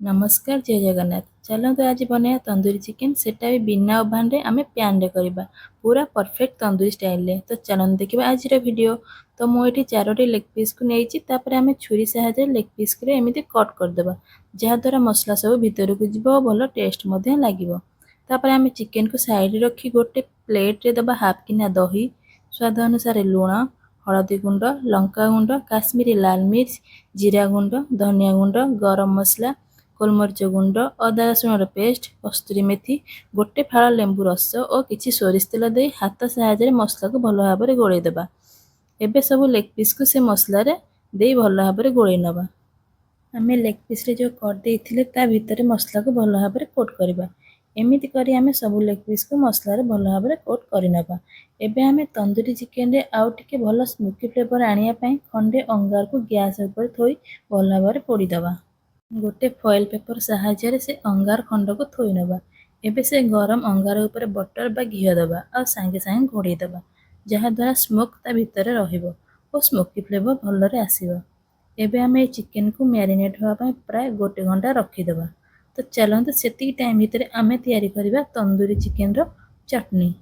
नमस्कार जय जगन्नाथ। चलते आज बनाया तंदूरी चिकेन सेटा भी बिना ओभान रे आमे पैन रे करबा पूरा परफेक्ट तंदूरी स्टाइल रे। तो चलन देखिबा आज रो वीडियो। तो मु एठी चारोटी लेग पीस को नेइची तापर आमे छुरी सहायता लेग पीस को एमिति कट कर देबा जहा द्वारा मसला सब भीतर को जिवो भलो टेस्ट मध्ये लागिवो। तापर आमे चिकेन को साइड रखी गोटे प्लेट रे दबा हाफ किना दही स्वाद अनुसार लूण हळदी गुंड लंका गुंड काश्मीरी लाल मिर्च जीरा गुंड धनिया गुंड गरम मसला गोलमरिच गुंड अदा रसुण पेस्ट कस्तूरी मेथी गोटे फाड़ लेंबू रस और किसी सोरिष तेल दे हाथ साहाय्य मसला को भल भाव में गोलई देबा। एबे सब लेग पीस को से मसला रे दे भल भाव में गोलई नबा। आमे लेग पीस रे जो कट देइथिले ता भीतर मसला को भल भाव में कोट करबा। एमिति करी आमे सब लेग पीस को मसला रे भल भाव में कोट करि नबा। एबे आमे तंदूरी चिकेन रे आउ टिके भल स्मोकी फ्लेवर आनिया पई खंडे अंगार को गैस ऊपर थोई भल भाव में पोड़ी दबा। गोटे फॉइल पेपर साहाय्य से अंगार खंड को थोई नबा। एबे से गरम अंगार ऊपर बटर बा घी दबा और सांगे सांगे घोड़े दबा जहा द्वारा स्मोक ता भीतर रहिबो और स्मोकी फ्लेवर भल रे आसीबो। एबे आमे चिकेन को मैरिनेट होआ पई प्राय गोटे घंटा रखी दबा। तो चलंत सेती टाइम भीतर आमे तैयारी करबा तंदूरी चिकेन रो चटनी।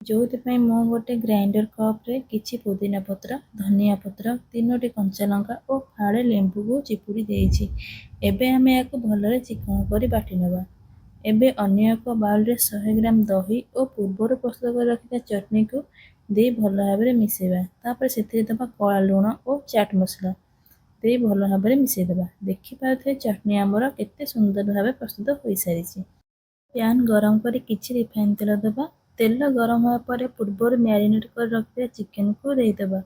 जोथि मु गोटे ग्राइंडर कप रे किछि पुदीना पत्र धनिया पत्र तीनोटी कंचा लंका और फाड़े लेंबू को चिपुड़ी देइछि। एबे आमे याको भलरे चिकन करी बाटी नबा। एबे अन्य एक बाउल रे 100 ग्राम दही और पूर्वर प्रस्तुत कर रखिता चटनी को दे भल भाव में मिसेबा। तापर सेथिरे दबा कला लूण और चाट मसला दे भल भाव में मिसे दबा। देखि पाथे चटनी हमर केते सुंदर भाव प्रस्तुत होई सारिछि। पैन गरम करी किछि रिफाइन तेल दबा। तेल गरम होगा पर पूर्वर मैरिनेट कर रखिया चिकेन को दे दबा।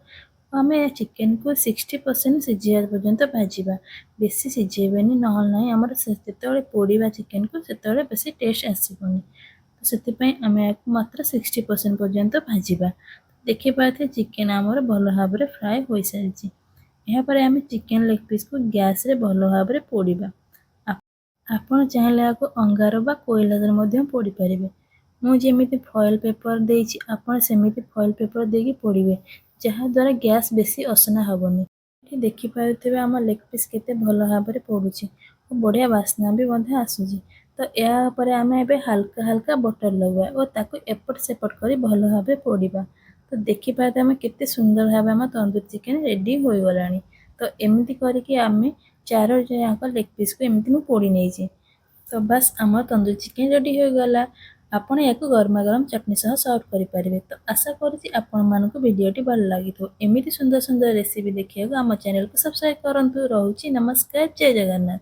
आमे चिकेन को 60% सिझिया पर्यंत भाजीबा। बेसी सिझेबेनी नहल नाही हमर सेतेबेले पोड़ीबा चिकेन को सेतेबेले बेसी टेस्ट आसीबनी। तो सेति पई आमे मात्र 60% पर्यंत भाजीबा। देखि पाथे चिकेन हमर भलो भाव रे फ्राई होई सारिछि। एहा पर आमे चिकेन लेग पीस को गैस रे भलो भाव रे पोड़ीबा। आपण चाहेले आको अंगार बा कोयला रे मध्यम पोड़ी परिबे। मु जेमिति फॉइल पेपर देइछि आपण सेमिति फॉइल पेपर देकी पोड़ीबे जहा द्वारा गैस बेसी असना हबनी। एठी देखि पाउथिबे हम लेग पीस केते भलो भाव रे पोडुछि और बढ़िया वासना भी मध्ये आसुछि। तो या परे आमे एबे हल्का हल्का बटर लगवा और ताको एपट सेपट करी भलो भाव पोड़ीबा। तो देखि पाते आमे केते सुंदर भाव हम तंदूरी चिकेन रेडी होई गलानी। तो एमिति करी कि आमे चारो जाक लेग पीस को एमिति मु पोड़ी नेछि। तो बस आम तंदूरी चिकेन रेडी हो गला। आपण याको गरमा गरम चटनी सह सर्व करि परिबे। तो आशा करूछि आपण मानको वीडियोटी भल लागिथो। एमिति सुंदर सुंदर रेसिपी देखियाको आम चैनल को सब्सक्राइब करंतु। रहूछि नमस्कार जय जगन्नाथ।